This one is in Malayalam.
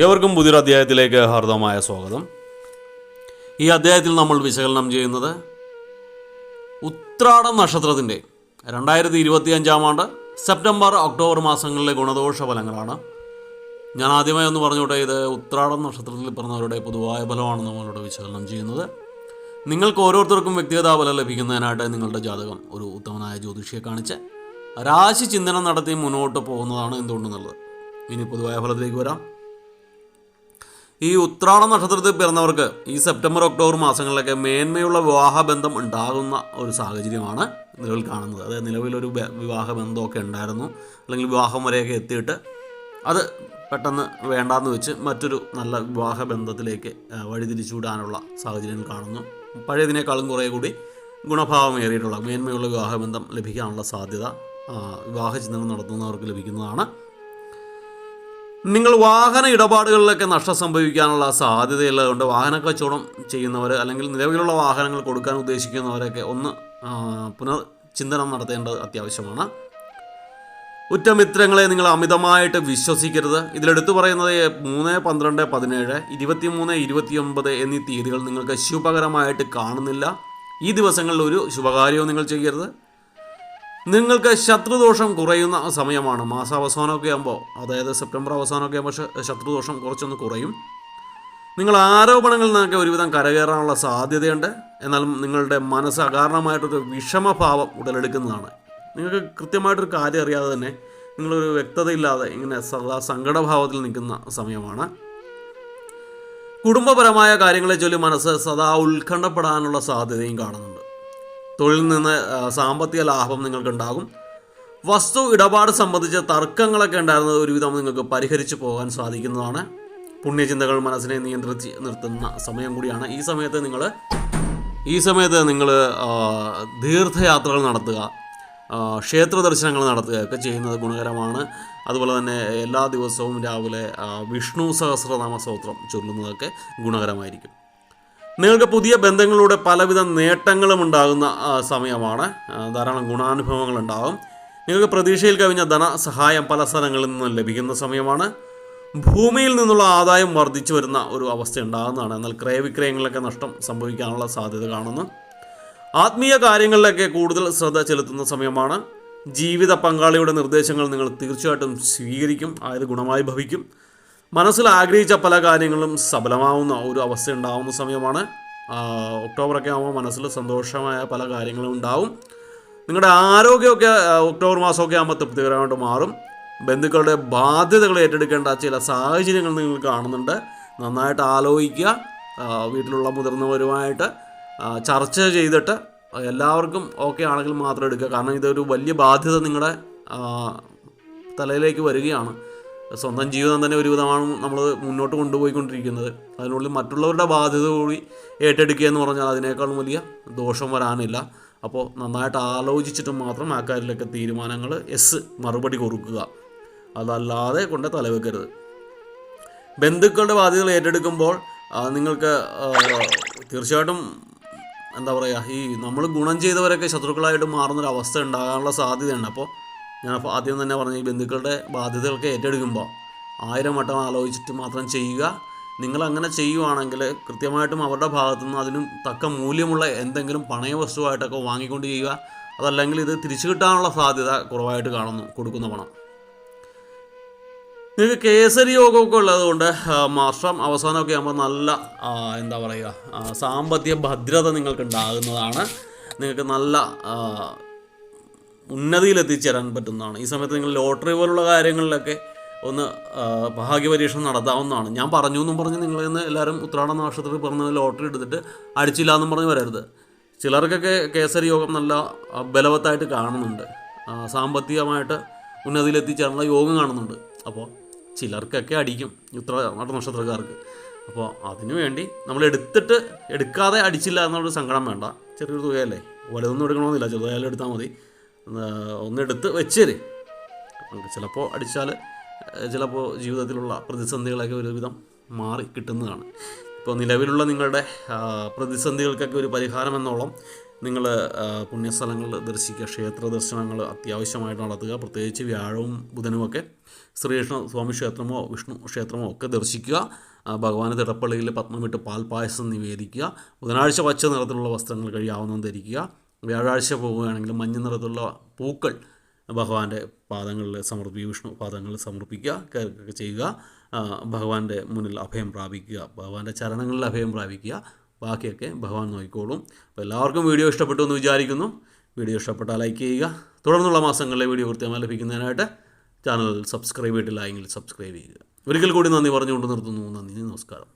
ഏവർക്കും പുതിയൊരു അധ്യായത്തിലേക്ക് ഹാർദവമായ സ്വാഗതം. ഈ അധ്യായത്തിൽ നമ്മൾ വിശകലനം ചെയ്യുന്നത് ഉത്രാടം നക്ഷത്രത്തിൻ്റെ 2025 ആണ്ട് സെപ്റ്റംബർ ഒക്ടോബർ മാസങ്ങളിലെ ഗുണദോഷ ഫലങ്ങളാണ്. ഞാൻ ആദ്യമായി ഒന്ന് പറഞ്ഞോട്ടെ, ഇത് ഉത്രാടം നക്ഷത്രത്തിൽ പിറന്നവരുടെ പൊതുവായ ഫലമാണ് നമ്മളിവിടെ വിശകലനം ചെയ്യുന്നത്. നിങ്ങൾക്ക് ഓരോരുത്തർക്കും വ്യക്തിഗത ഫലം ലഭിക്കുന്നതിനായിട്ട് നിങ്ങളുടെ ജാതകം ഒരു ഉത്തമനായ ജ്യോതിഷിയെ കാണിച്ച് രാശി ചിന്തനം നടത്തി മുന്നോട്ട് പോകുന്നതാണ് എന്തുകൊണ്ടെന്നുള്ളത്. ഇനി പൊതുവായ ഫലത്തിലേക്ക് വരാം. ഈ ഉത്രാട നക്ഷത്രത്തിൽ പിറന്നവർക്ക് ഈ സെപ്റ്റംബർ ഒക്ടോബർ മാസങ്ങളിലൊക്കെ മേന്മയുള്ള വിവാഹബന്ധം ഉണ്ടാകുന്ന ഒരു സാഹചര്യമാണ് നിലവിൽ കാണുന്നത്. അതായത് നിലവിലൊരു വിവാഹബന്ധമൊക്കെ ഉണ്ടായിരുന്നു, അല്ലെങ്കിൽ വിവാഹം വരെയൊക്കെ എത്തിയിട്ട് അത് പെട്ടെന്ന് വേണ്ടാന്ന് വെച്ച് മറ്റൊരു നല്ല വിവാഹബന്ധത്തിലേക്ക് വഴിതിരിച്ചുവിടാനുള്ള സാഹചര്യം കാണുന്നു. പഴയതിനേക്കാളും കുറേ കൂടി ഗുണഭാവമേറിയിട്ടുള്ള മേന്മയുള്ള വിവാഹബന്ധം ലഭിക്കാനുള്ള സാധ്യത വിവാഹചിന്തനം നടത്തുന്നവർക്ക് ലഭിക്കുന്നതാണ്. നിങ്ങൾ വാഹന ഇടപാടുകളിലൊക്കെ നഷ്ടം സംഭവിക്കാനുള്ള സാധ്യതയുള്ളതുകൊണ്ട് വാഹന കച്ചവടം ചെയ്യുന്നവർ അല്ലെങ്കിൽ നിലവിലുള്ള വാഹനങ്ങൾ കൊടുക്കാൻ ഉദ്ദേശിക്കുന്നവരൊക്കെ ഒന്ന് പുനർചിന്തനം നടത്തേണ്ടത് അത്യാവശ്യമാണ്. ഉറ്റമിത്രങ്ങളെ നിങ്ങൾ അമിതമായിട്ട് വിശ്വസിക്കരുത്. ഇതിലെടുത്തു പറയുന്നത് 3, 12, 17, 23, 29 എന്നീ തീയതികൾ നിങ്ങൾക്ക് ശുഭകരമായിട്ട് കാണുന്നില്ല. ഈ ദിവസങ്ങളിൽ ഒരു ശുഭകാര്യവും നിങ്ങൾ ചെയ്യരുത്. നിങ്ങൾക്ക് ശത്രുദോഷം കുറയുന്ന സമയമാണ്. മാസാവസാനമൊക്കെ ആകുമ്പോൾ, അതായത് സെപ്റ്റംബർ അവസാനമൊക്കെ ആകുമ്പോൾ ശത്രുദോഷം കുറച്ചൊന്ന് കുറയും. നിങ്ങൾ ആരോപണങ്ങളിൽ നിന്നൊക്കെ ഒരുവിധം കരകയറാനുള്ള സാധ്യതയുണ്ട്. എന്നാലും നിങ്ങളുടെ മനസ്സ് അകാരണമായിട്ടൊരു വിഷമഭാവം ഉടലെടുക്കുന്നതാണ്. നിങ്ങൾക്ക് കൃത്യമായിട്ടൊരു കാര്യം അറിയാതെ തന്നെ നിങ്ങളൊരു വ്യക്തതയില്ലാതെ ഇങ്ങനെ സദാ സങ്കടഭാവത്തിൽ നിൽക്കുന്ന സമയമാണ്. കുടുംബപരമായ കാര്യങ്ങളെ ചൊല്ലി മനസ്സ് സദാ ഉത്കണ്ഠപ്പെടാനുള്ള സാധ്യതയും കാണുന്നുണ്ട്. തൊഴിലിൽ നിന്ന് സാമ്പത്തിക ലാഭം നിങ്ങൾക്കുണ്ടാകും. വസ്തു ഇടപാട് സംബന്ധിച്ച തർക്കങ്ങളൊക്കെ ഉണ്ടായിരുന്നത് ഒരുവിധം നിങ്ങൾക്ക് പരിഹരിച്ചു പോകാൻ സാധിക്കുന്നതാണ്. പുണ്യചിന്തകൾ മനസ്സിനെ നിയന്ത്രിച്ച് നിർത്തുന്ന സമയം കൂടിയാണ്. ഈ സമയത്ത് നിങ്ങൾ ദീർഘയാത്രകൾ നടത്തുക, ക്ഷേത്ര ദർശനങ്ങൾ നടത്തുകയൊക്കെ ചെയ്യുന്നത് ഗുണകരമാണ്. അതുപോലെ തന്നെ എല്ലാ ദിവസവും രാവിലെ വിഷ്ണു സഹസ്രനാമ സ്തോത്രം ചൊല്ലുന്നതൊക്കെ ഗുണകരമായിരിക്കും. നിങ്ങൾക്ക് പുതിയ ബന്ധങ്ങളിലൂടെ പലവിധ നേട്ടങ്ങളും ഉണ്ടാകുന്ന സമയമാണ്. ധാരാളം ഗുണാനുഭവങ്ങൾ ഉണ്ടാകും. നിങ്ങൾക്ക് പ്രതീക്ഷയിൽ കവിഞ്ഞ ധനസഹായം പല സ്ഥലങ്ങളിൽ നിന്നും ലഭിക്കുന്ന സമയമാണ്. ഭൂമിയിൽ നിന്നുള്ള ആദായം വർദ്ധിച്ചു വരുന്ന ഒരു അവസ്ഥ ഉണ്ടാകുന്നതാണ്. എന്നാൽ ക്രയവിക്രയങ്ങളിലൊക്കെ നഷ്ടം സംഭവിക്കാനുള്ള സാധ്യത കാണുന്നു. ആത്മീയ കാര്യങ്ങളിലൊക്കെ കൂടുതൽ ശ്രദ്ധ ചെലുത്തുന്ന സമയമാണ്. ജീവിത പങ്കാളിയുടെ നിർദ്ദേശങ്ങൾ നിങ്ങൾ തീർച്ചയായിട്ടും സ്വീകരിക്കും. അത് ഗുണമായി ഭവിക്കും. മനസ്സിൽ ആഗ്രഹിച്ച പല കാര്യങ്ങളും സഫലമാവുന്ന ഒരു അവസ്ഥ ഉണ്ടാകുന്ന സമയമാണ്. ഒക്ടോബറൊക്കെ ആകുമ്പോൾ മനസ്സിൽ സന്തോഷമായ പല കാര്യങ്ങളും ഉണ്ടാവും. നിങ്ങളുടെ ആരോഗ്യമൊക്കെ ഒക്ടോബർ മാസമൊക്കെ ആകുമ്പോൾ തൃപ്തികരമായിട്ട് മാറും. ബന്ധുക്കളുടെ ബാധ്യതകൾ ഏറ്റെടുക്കേണ്ട ചില സാഹചര്യങ്ങൾ നിങ്ങൾ കാണുന്നുണ്ട്. നന്നായിട്ട് ആലോചിക്കുക. വീട്ടിലുള്ള മുതിർന്നവരുമായിട്ട് ചർച്ച ചെയ്തിട്ട് എല്ലാവർക്കും ഓക്കെ ആണെങ്കിൽ മാത്രം എടുക്കുക. കാരണം ഇതൊരു വലിയ ബാധ്യത നിങ്ങളുടെ തലയിലേക്ക് വരികയാണ്. സ്വന്തം ജീവിതം തന്നെ ഒരുവിധമാണ് നമ്മൾ മുന്നോട്ട് കൊണ്ടുപോയിക്കൊണ്ടിരിക്കുന്നത്. അതിനുള്ളിൽ മറ്റുള്ളവരുടെ ബാധ്യത കൂടി ഏറ്റെടുക്കുക എന്ന് പറഞ്ഞാൽ അതിനേക്കാളും വലിയ ദോഷം വരാനില്ല. അപ്പോൾ നന്നായിട്ട് ആലോചിച്ചിട്ട് മാത്രം ആ കാര്യത്തിലൊക്കെ തീരുമാനങ്ങൾ മറുപടി കൊടുക്കുക. അതല്ലാതെ കൊണ്ട് തലവെക്കരുത്. ബന്ധുക്കളുടെ ബാധ്യതകൾ ഏറ്റെടുക്കുമ്പോൾ നിങ്ങൾക്ക് തീർച്ചയായിട്ടും എന്താ പറയുക, ഈ നമ്മൾ ഗുണം ചെയ്തവരൊക്കെ ശത്രുക്കളായിട്ട് മാറുന്നൊരവസ്ഥ ഉണ്ടാകാനുള്ള സാധ്യതയുണ്ട്. അപ്പോൾ ഞാൻ ആദ്യം തന്നെ പറഞ്ഞ ഈ ബന്ധുക്കളുടെ ബാധ്യതകളൊക്കെ ഏറ്റെടുക്കുമ്പോൾ 1000 വട്ടം ആലോചിച്ചിട്ട് മാത്രം ചെയ്യുക. നിങ്ങളങ്ങനെ ചെയ്യുവാണെങ്കിൽ കൃത്യമായിട്ടും അവരുടെ ഭാഗത്തുനിന്ന് അതിനും തക്ക മൂല്യമുള്ള എന്തെങ്കിലും പണയവസ്തുവായിട്ടൊക്കെ വാങ്ങിക്കൊണ്ട് ചെയ്യുക. അതല്ലെങ്കിൽ ഇത് തിരിച്ചു കിട്ടാനുള്ള സാധ്യത കുറവായിട്ട് കാണുന്നു, കൊടുക്കുന്ന പണം. നിങ്ങൾക്ക് കേസരി യോഗമൊക്കെ ഉള്ളതുകൊണ്ട് മാസം അവസാനമൊക്കെ ആകുമ്പോൾ നല്ല എന്താ പറയുക, സാമ്പത്തിക ഭദ്രത നിങ്ങൾക്ക് ഉണ്ടാകുന്നതാണ്. നിങ്ങൾക്ക് നല്ല ഉന്നതിയിലെത്തിച്ചേരാൻ പറ്റുന്നതാണ്. ഈ സമയത്ത് നിങ്ങൾ ലോട്ടറി പോലുള്ള കാര്യങ്ങളിലൊക്കെ ഒന്ന് ഭാഗ്യപരീക്ഷണം നടത്താവുന്നതാണ്. ഞാൻ പറഞ്ഞു എന്നും പറഞ്ഞ് നിങ്ങളിൽ നിന്ന് എല്ലാവരും ഉത്രാട നക്ഷത്രത്തിൽ പറഞ്ഞ ലോട്ടറി എടുത്തിട്ട് അടിച്ചില്ല എന്നും പറഞ്ഞ് വരരുത്. ചിലർക്കൊക്കെ കേസരി യോഗം നല്ല ബലവത്തായിട്ട് കാണുന്നുണ്ട്. സാമ്പത്തികമായിട്ട് ഉന്നതിയിലെത്തിച്ചേരാനുള്ള യോഗം കാണുന്നുണ്ട്. അപ്പോൾ ചിലർക്കൊക്കെ അടിക്കും ഉത്രാട നക്ഷത്രക്കാർക്ക്. അപ്പോൾ അതിനു വേണ്ടി നമ്മൾ എടുക്കാതെ അടിച്ചില്ല എന്നുള്ളൊരു സങ്കടം വേണ്ട. ചെറിയൊരു തുകയല്ലേ, വലുതൊന്നും എടുക്കണമെന്നില്ല, ചെറുതായാലും എടുത്താൽ മതി. ഒന്നെടുത്ത് വെച്ചേര്. ചിലപ്പോൾ അടിച്ചാൽ ചിലപ്പോൾ ജീവിതത്തിലുള്ള പ്രതിസന്ധികളൊക്കെ ഒരുവിധം മാറി കിട്ടുന്നതാണ്. ഇപ്പോൾ നിലവിലുള്ള നിങ്ങളുടെ പ്രതിസന്ധികൾക്കൊക്കെ ഒരു പരിഹാരം എന്നോളം നിങ്ങൾ പുണ്യസ്ഥലങ്ങൾ ദർശിക്കുക, ക്ഷേത്ര ദർശനങ്ങൾ അത്യാവശ്യമായിട്ട് നടത്തുക. പ്രത്യേകിച്ച് വ്യാഴവും ബുധനുമൊക്കെ ശ്രീകൃഷ്ണ സ്വാമി ക്ഷേത്രമോ വിഷ്ണു ക്ഷേത്രമോ ഒക്കെ ദർശിക്കുക. ഭഗവാന് തിടപ്പള്ളിയിൽ പത്മമിട്ട് പാൽപ്പായസം നിവേദിക്കുക. ബുധനാഴ്ച പച്ച നിറത്തിലുള്ള വസ്ത്രങ്ങൾ കഴിയാവുന്നതും ധരിക്കുക. വ്യാഴാഴ്ച പോവുകയാണെങ്കിൽ മഞ്ഞ നിറത്തിലുള്ള പൂക്കൾ ഭഗവാന്റെ പാദങ്ങളിൽ സമർപ്പിക്കുക, വിഷ്ണു പാദങ്ങളിൽ സമർപ്പിക്കുക ഒക്കെ ചെയ്യുക. ഭഗവാന്റെ മുന്നിൽ അഭയം പ്രാപിക്കുക, ഭഗവാന്റെ ചരണങ്ങളിൽ അഭയം പ്രാപിക്കുക. ബാക്കിയൊക്കെ ഭഗവാൻ നോക്കിക്കോളും. അപ്പോൾ എല്ലാവർക്കും വീഡിയോ ഇഷ്ടപ്പെട്ടു എന്ന് വിചാരിക്കുന്നു. വീഡിയോ ഇഷ്ടപ്പെട്ടാൽ ലൈക്ക് ചെയ്യുക. തുടർന്നുള്ള മാസങ്ങളിലെ വീഡിയോ കൃത്യമായി ലഭിക്കുന്നതിനായിട്ട് ചാനൽ സബ്സ്ക്രൈബ് ചെയ്തിട്ടില്ല എങ്കിൽ സബ്സ്ക്രൈബ് ചെയ്യുക. ഒരിക്കൽ കൂടി നന്ദി പറഞ്ഞുകൊണ്ട് നിർത്തുന്നു. നന്ദി, നമസ്കാരം.